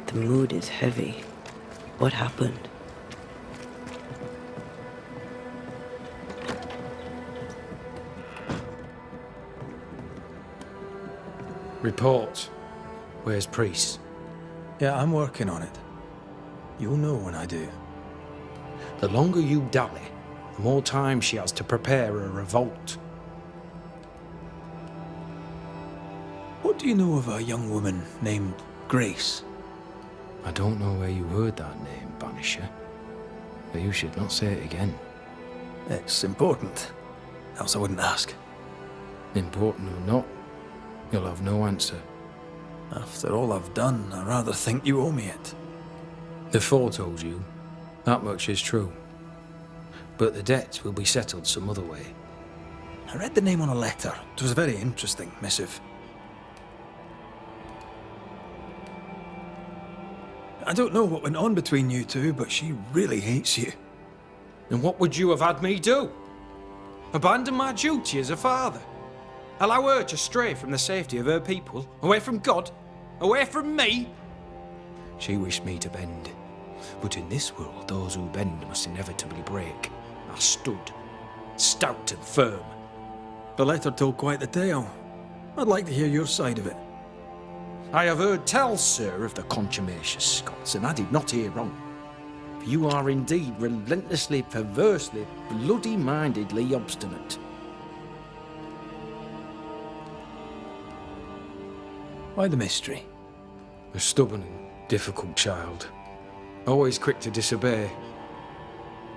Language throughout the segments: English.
The mood is heavy. What happened? Report. Where's Priest? Yeah, I'm working on it. You'll know when I do. The longer you dally, the more time she has to prepare a revolt. What do you know of a young woman named Grace? I don't know where you heard that name, Banisher. But you should not say it again. It's important. Else I wouldn't ask. Important or not, you'll have no answer. After all I've done, I rather think you owe me it. The Four told you. That much is true. But the debt will be settled some other way. I read the name on a letter. It was a very interesting missive. I don't know what went on between you two, but she really hates you. And what would you have had me do? Abandon my duty as a father? Allow her to stray from the safety of her people? Away from God? Away from me? She wished me to bend. But in this world, those who bend must inevitably break. I stood, stout and firm. The letter told quite the tale. I'd like to hear your side of it. I have heard tell, sir, of the contumacious Scots, and I did not hear wrong. For you are indeed relentlessly, perversely, bloody-mindedly obstinate. Why the mystery? A stubborn and difficult child. Always quick to disobey.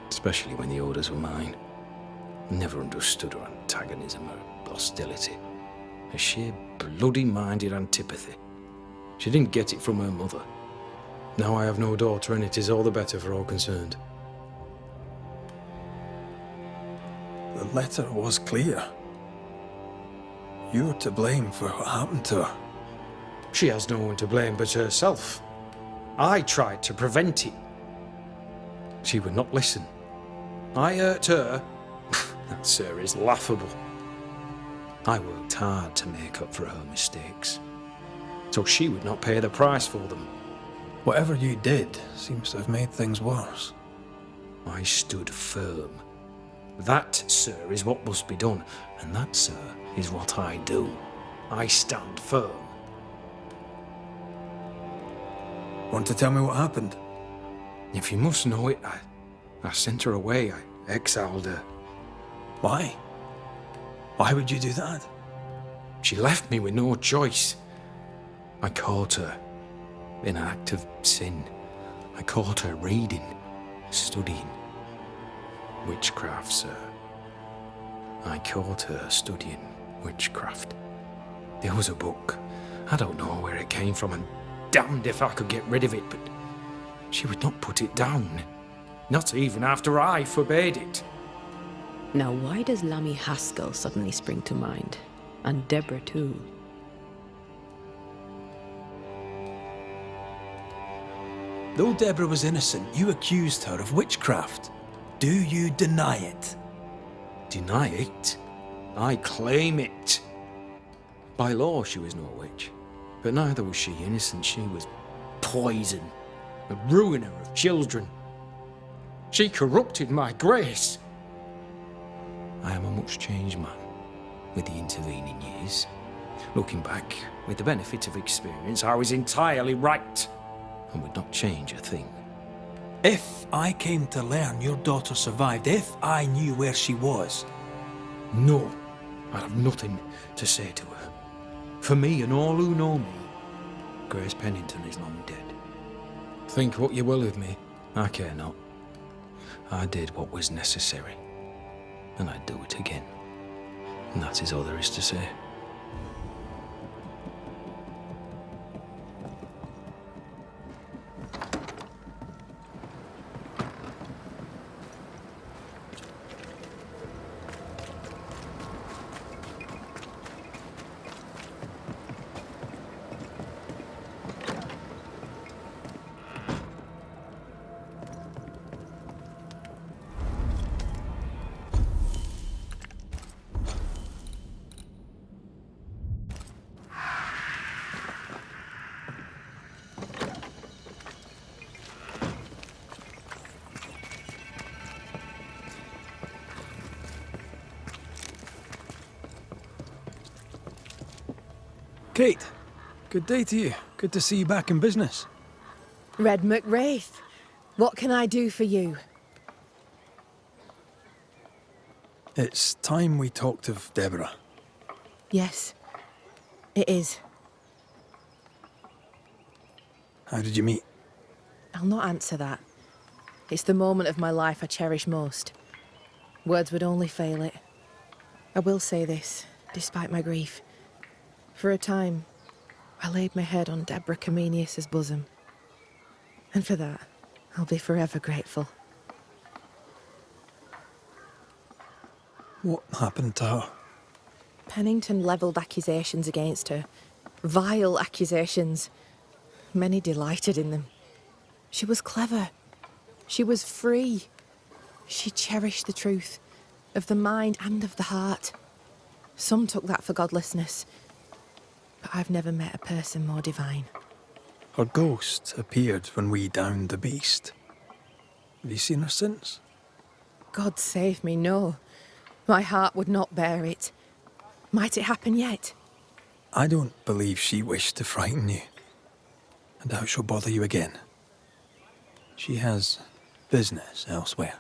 Especially when the orders were mine. Never understood her antagonism or hostility. A sheer bloody-minded antipathy. She didn't get it from her mother. Now I have no daughter, and it is all the better for all concerned. The letter was clear. You're to blame for what happened to her. She has no one to blame but herself. I tried to prevent it. She would not listen. I hurt her. That, sir, is laughable. I worked hard to make up for her mistakes, so she would not pay the price for them. Whatever you did seems to have made things worse. I stood firm. That, sir, is what must be done, and that, sir, is what I do. I stand firm. Want to tell me what happened? If you must know it, I sent her away. I exiled her. Why? Why would you do that? She left me with no choice. I caught her in an act of sin. I caught her reading, studying. Witchcraft, sir. I caught her studying witchcraft. There was a book. I don't know where it came from, and damned if I could get rid of it, but she would not put it down. Not even after I forbade it. Now, why does Lammy Haskell suddenly spring to mind? And Deborah, too. Though Deborah was innocent, you accused her of witchcraft. Do you deny it? Deny it? I claim it. By law, she was no witch. But neither was she innocent. She was poison, a ruiner of children. She corrupted my grace. I am a much changed man with the intervening years. Looking back, with the benefit of experience, I was entirely right and would not change a thing. If I came to learn your daughter survived, if I knew where she was... No, I have nothing to say to her. For me and all who know me, Grace Pennington is long dead. Think what you will of me, I care not. I did what was necessary, and I'd do it again. And that is all there is to say. Kate, good day to you. Good to see you back in business. Red Raith, what can I do for you? It's time we talked of Deborah. Yes, it is. How did you meet? I'll not answer that. It's the moment of my life I cherish most. Words would only fail it. I will say this, despite my grief. For a time, I laid my head on Deborah Comenius's bosom. And for that, I'll be forever grateful. What happened to her? Pennington levelled accusations against her. Vile accusations. Many delighted in them. She was clever. She was free. She cherished the truth, of the mind and of the heart. Some took that for godlessness, but I've never met a person more divine. Her ghost appeared when we downed the beast. Have you seen her since? God save me, no. My heart would not bear it. Might it happen yet? I don't believe she wished to frighten you. I doubt she'll bother you again. She has business elsewhere.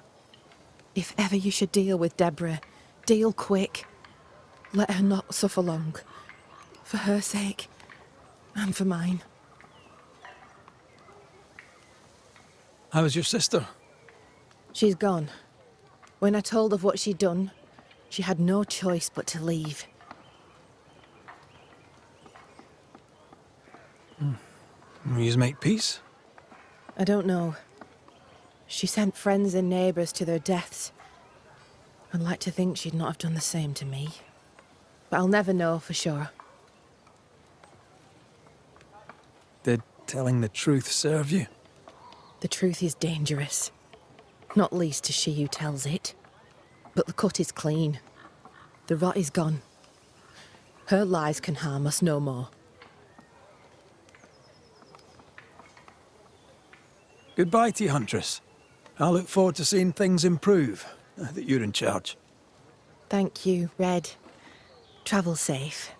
If ever you should deal with Deborah, deal quick. Let her not suffer long. For her sake, and for mine. How is your sister? She's gone. When I told of what she'd done, she had no choice but to leave. Will you make peace? I don't know. She sent friends and neighbours to their deaths. I'd like to think she'd not have done the same to me. But I'll never know for sure. Did telling the truth serve you? The truth is dangerous. Not least to she who tells it. But the cut is clean. The rot is gone. Her lies can harm us no more. Goodbye to you, Huntress. I look forward to seeing things improve, now that you're in charge. Thank you, Red. Travel safe.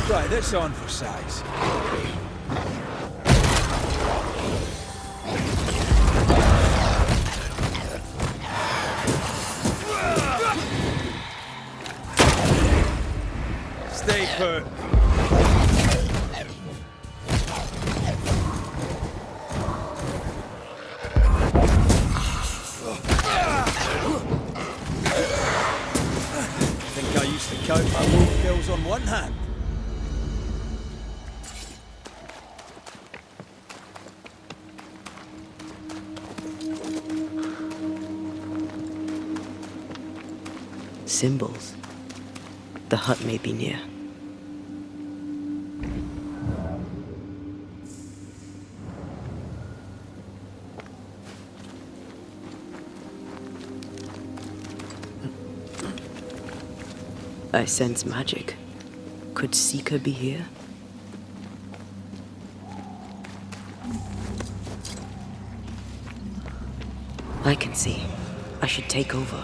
Try this on for size. Stay put. Think I used to count my wolf kills on one hand. Symbols. The hut may be near. I sense magic. Could Seeker be here? I can see. I should take over.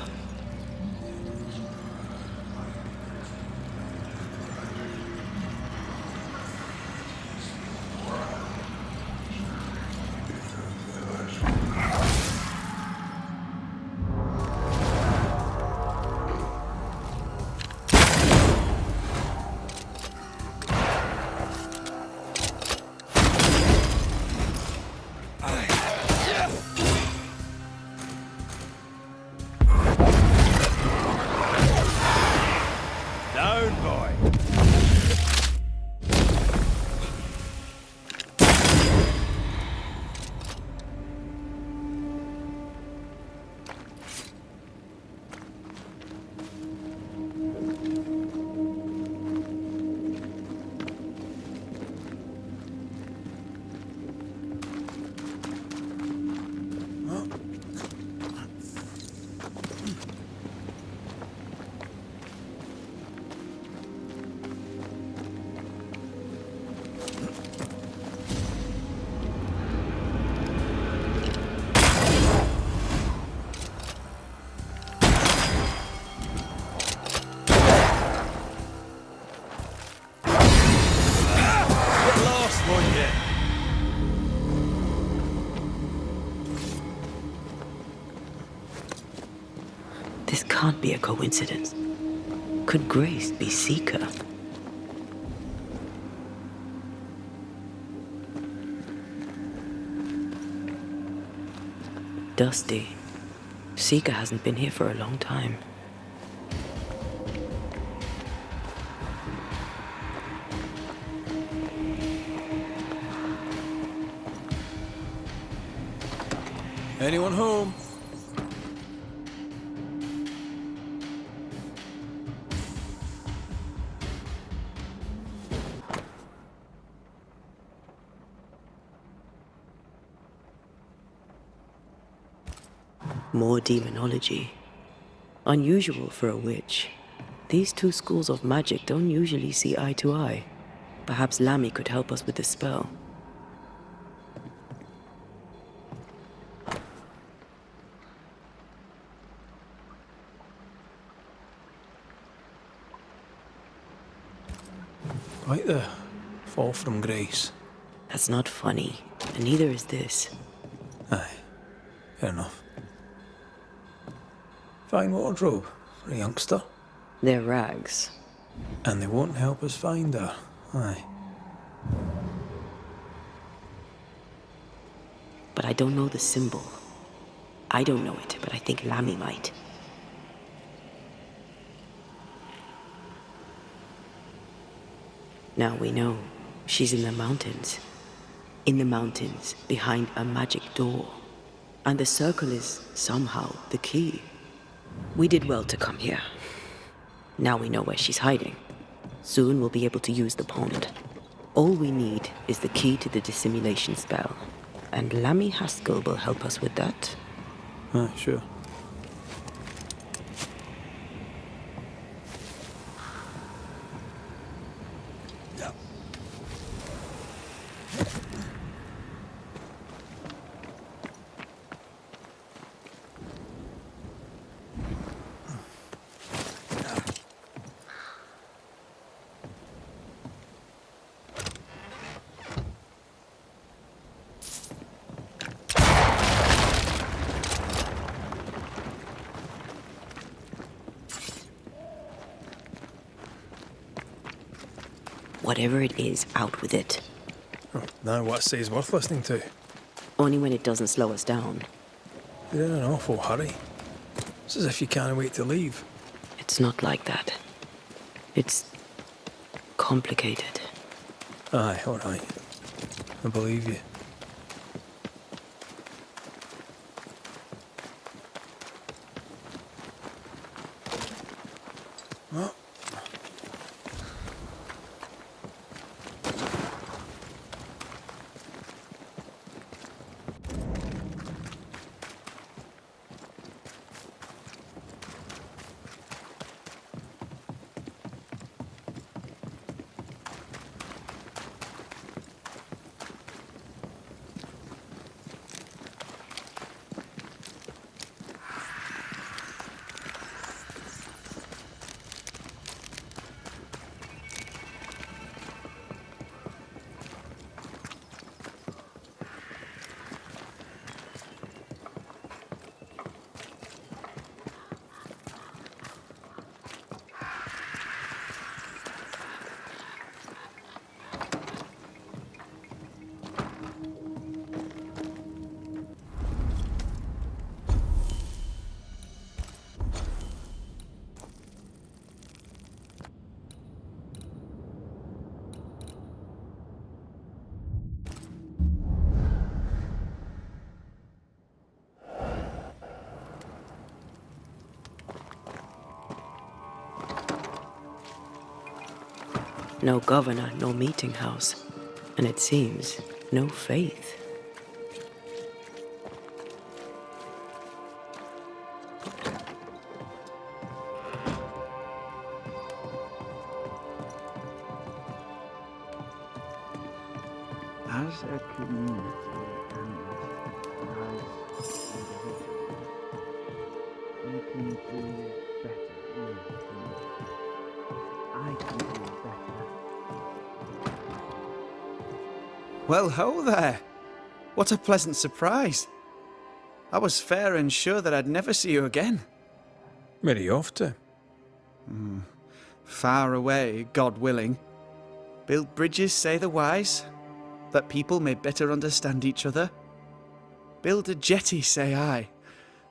can't be a coincidence. Could Grace be Seeker? Dusty. Seeker hasn't been here for a long time. Anyone home? More demonology. Unusual for a witch. These two schools of magic don't usually see eye to eye. Perhaps Lammy could help us with the spell. Quite the fall from grace. That's not funny, and neither is this. Aye, fair enough. Fine wardrobe for a youngster. They're rags. And they won't help us find her. Aye. But I don't know the symbol. I don't know it, but I think Lammy might. Now we know she's in the mountains. In the mountains, behind a magic door. And the circle is, somehow, the key. We did well to come here. Now we know where she's hiding. Soon we'll be able to use the pond. All we need is the key to the dissimulation spell. And Lammy Haskell will help us with that. Aye, sure. Whatever it is, out with it. Oh, now what I say is worth listening to. Only when it doesn't slow us down. You're in an awful hurry. It's as if you can't wait to leave. It's not like that. It's complicated. Aye, all right. I believe you. Well, No governor, no meeting house. And it seems, no faith. As a community and as individuals, we can do better. I can do better. Well, ho there. What a pleasant surprise. I was fair and sure that I'd never see you again. Where are you off to? Far away, God willing. Build bridges, say the wise, that people may better understand each other. Build a jetty, say I,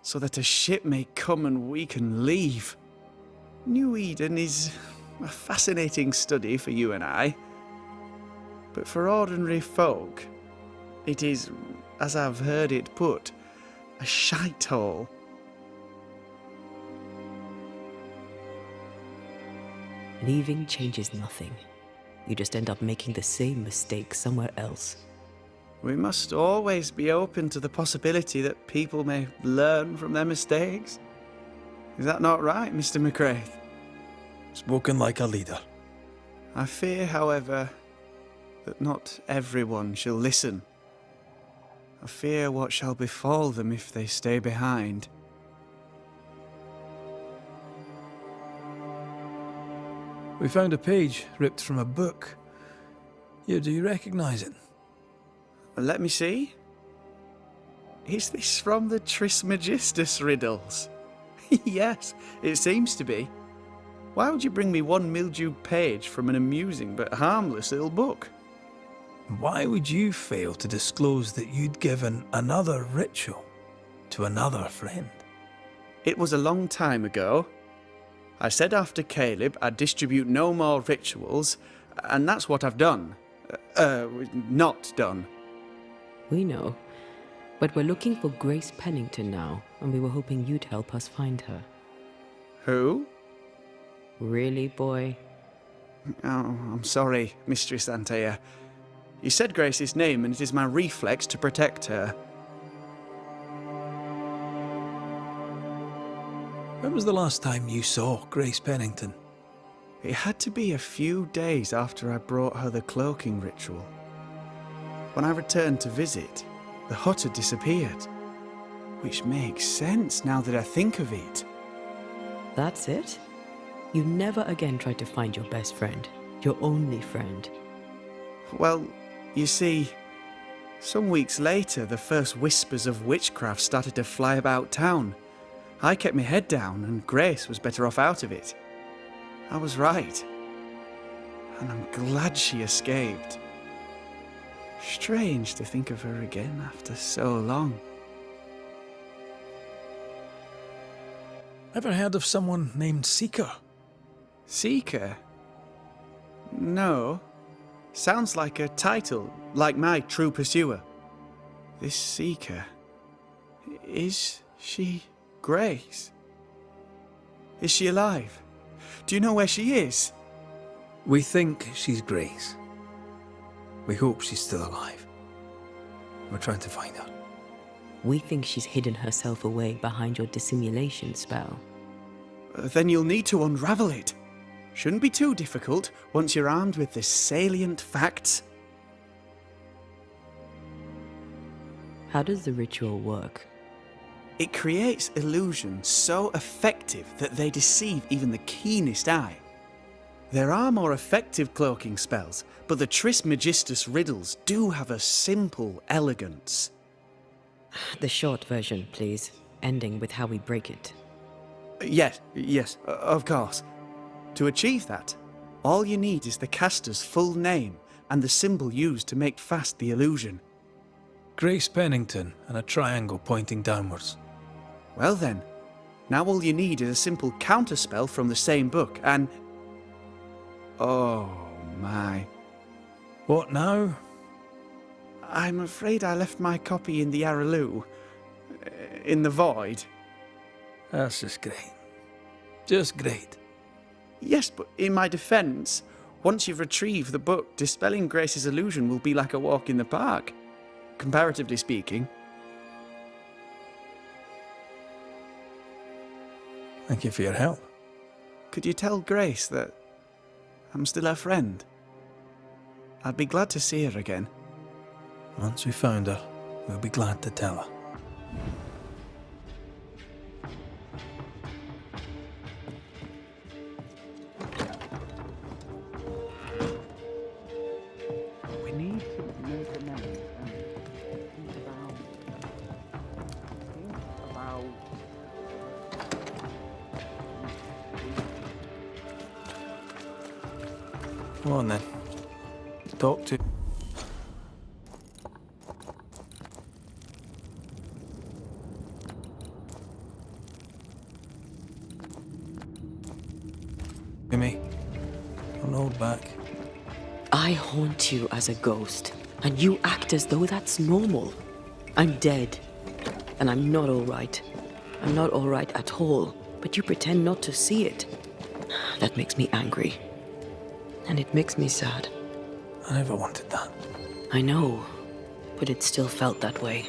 so that a ship may come and we can leave. New Eden is a fascinating study for you and I. But for ordinary folk, it is, as I've heard it put, a shite hole. Leaving changes nothing. You just end up making the same mistake somewhere else. We must always be open to the possibility that people may learn from their mistakes. Is that not right, Mr. McRaith? Spoken like a leader. I fear, however, that not everyone shall listen. I fear what shall befall them if they stay behind. We found a page ripped from a book. Here, do you recognize it? Let me see. Is this from the Trismegistus riddles? Yes, it seems to be. Why would you bring me one mildewed page from an amusing but harmless little book? Why would you fail to disclose that you'd given another ritual to another friend? It was a long time ago. I said after Caleb I'd distribute no more rituals, and that's what I've done. Not done. We know. But we're looking for Grace Pennington now, and we were hoping you'd help us find her. Who? Really, boy? Oh, I'm sorry, Mistress Antea. You said Grace's name, and it is my reflex to protect her. When was the last time you saw Grace Pennington? It had to be a few days after I brought her the cloaking ritual. When I returned to visit, the hut had disappeared. Which makes sense now that I think of it. That's it? You never again tried to find your best friend, your only friend. Well, you see, some weeks later, the first whispers of witchcraft started to fly about town. I kept my head down, and Grace was better off out of it. I was right. And I'm glad she escaped. Strange to think of her again after so long. Ever heard of someone named Seeker? Seeker? No. Sounds like a title, like my true pursuer. This Seeker. Is she Grace? Is she alive? Do you know where she is? We think she's Grace. We hope she's still alive. We're trying to find her. We think she's hidden herself away behind your dissimulation spell. Then you'll need to unravel it. Shouldn't be too difficult once you're armed with the salient facts. How does the ritual work? It creates illusions so effective that they deceive even the keenest eye. There are more effective cloaking spells, but the Trismegistus riddles do have a simple elegance. The short version, please, ending with how we break it. Yes, of course. To achieve that, all you need is the caster's full name and the symbol used to make fast the illusion. Grace Pennington and a triangle pointing downwards. Well then, now all you need is a simple counterspell from the same book and... Oh my. What now? I'm afraid I left my copy in the Araloo. In the void. That's just great. Just great. Yes, but in my defence, once you've retrieved the book, dispelling Grace's illusion will be like a walk in the park. Comparatively speaking. Thank you for your help. Could you tell Grace that I'm still her friend? I'd be glad to see her again. Once we found her, we'll be glad to tell her. We need to make amends and think about Come on then. Talk to me. Don't hold back. I haunt you as a ghost, and you act as though that's normal. I'm dead, and I'm not all right. I'm not all right at all, but you pretend not to see it. That makes me angry. And it makes me sad. I never wanted that. I know, but it still felt that way.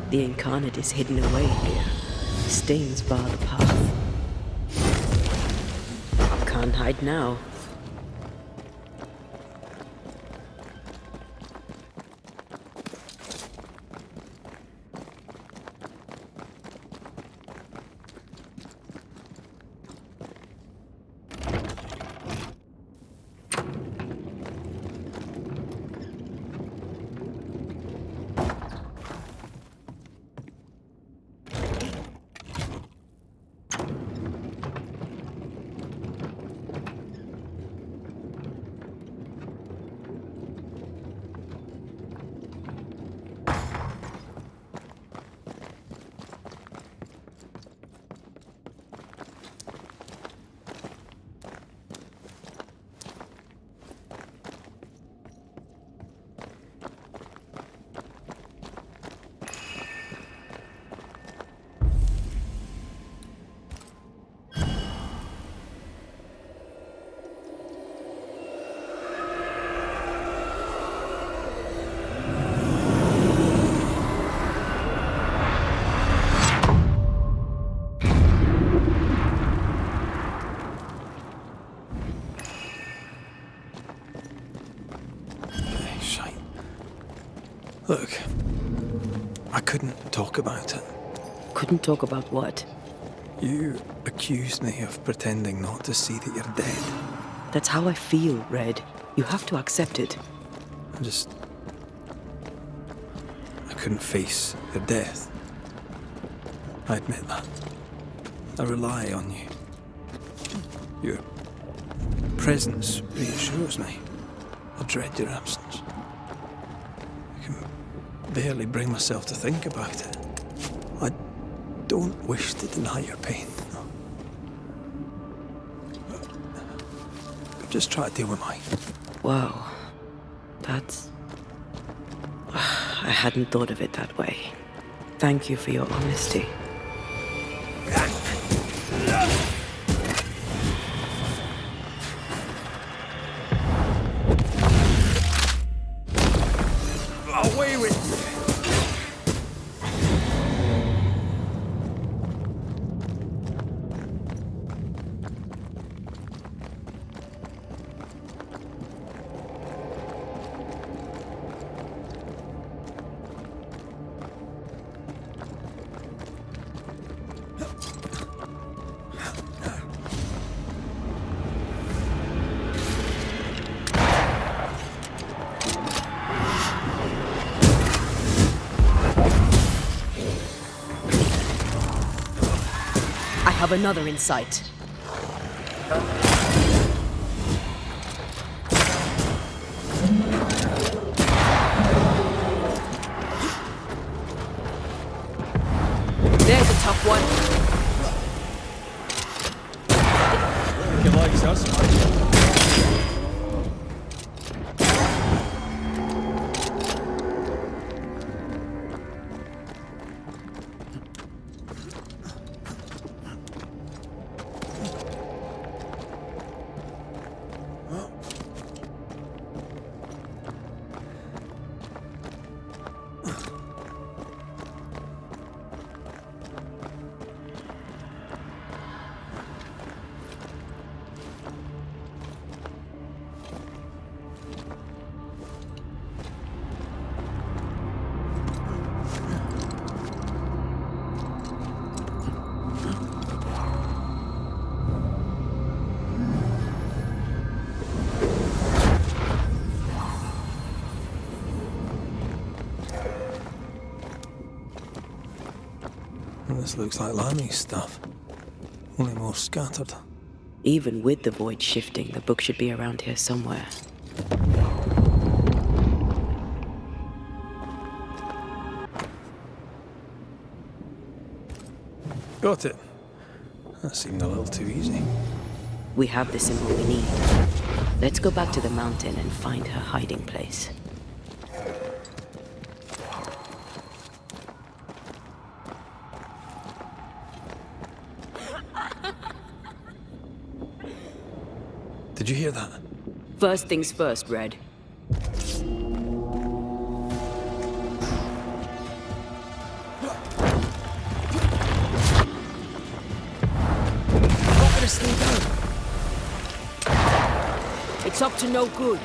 The incarnate is hidden away here. Stains bar the path. Can't hide now. Look, I couldn't talk about it. Couldn't talk about what? You accused me of pretending not to see that you're dead. That's how I feel, Red. You have to accept it. I couldn't face your death. I admit that. I rely on you. Your presence reassures me. I dread your absence. I can barely bring myself to think about it. I don't wish to deny your pain. But just try to deal with mine. Wow. That's... I hadn't thought of it that way. Thank you for your honesty. Away with you! I have another in sight. There's a tough one. He likes us, This looks like Lami's stuff, only more scattered. Even with the void shifting, the book should be around here somewhere. Got it. That seemed a little too easy. We have the symbol we need. Let's go back to the mountain and find her hiding place. Did you hear that? First things first, Red. It's up to no good.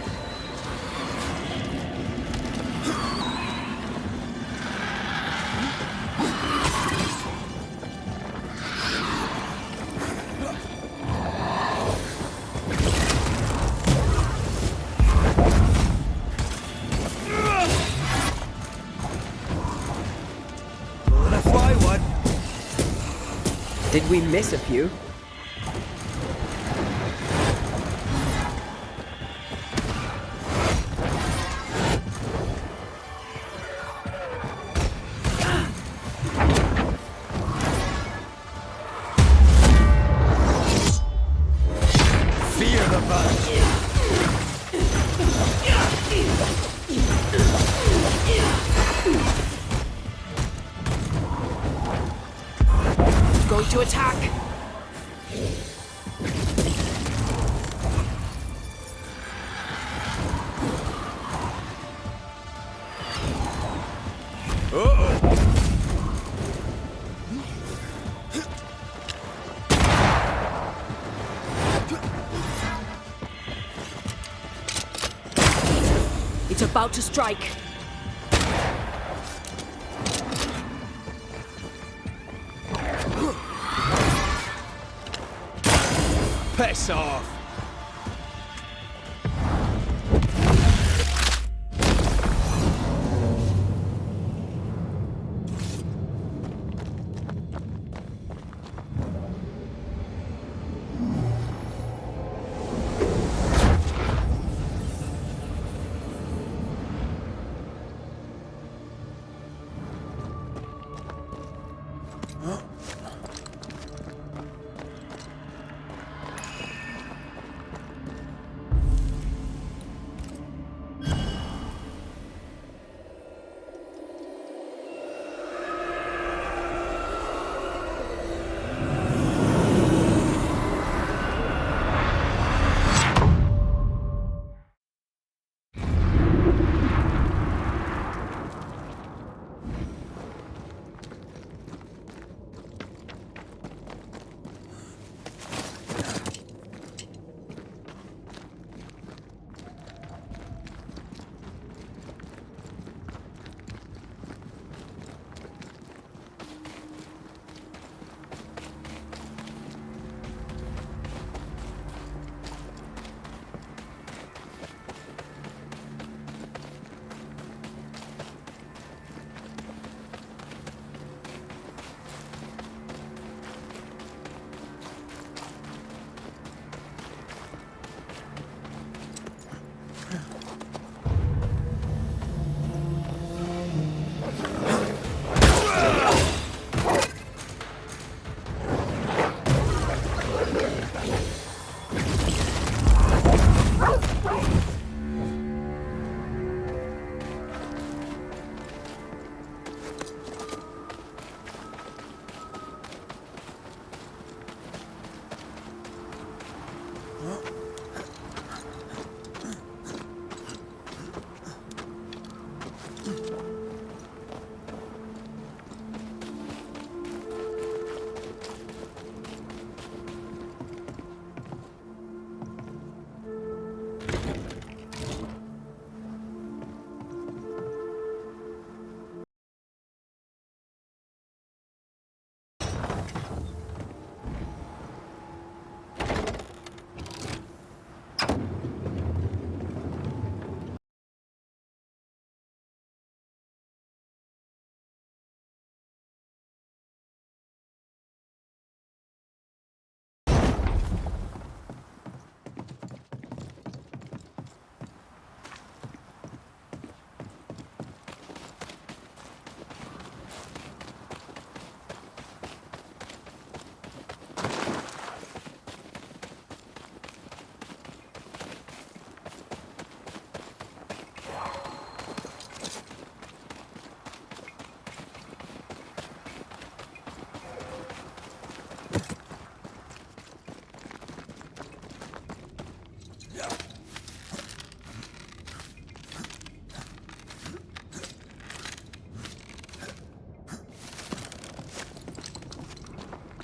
Pulling a fly one. Did we miss a few? Fear the bunch. Going to attack! It's about to strike. Piss off!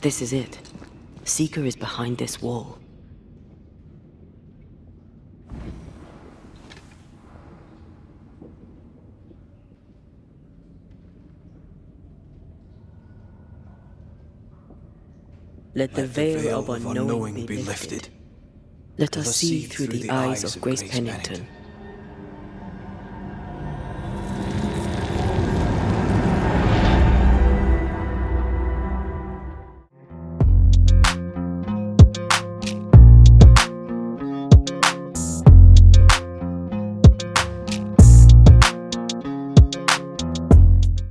This is it. Seeker is behind this wall. Let the veil of unknowing be lifted. Let us see through the eyes of Grace Pennington.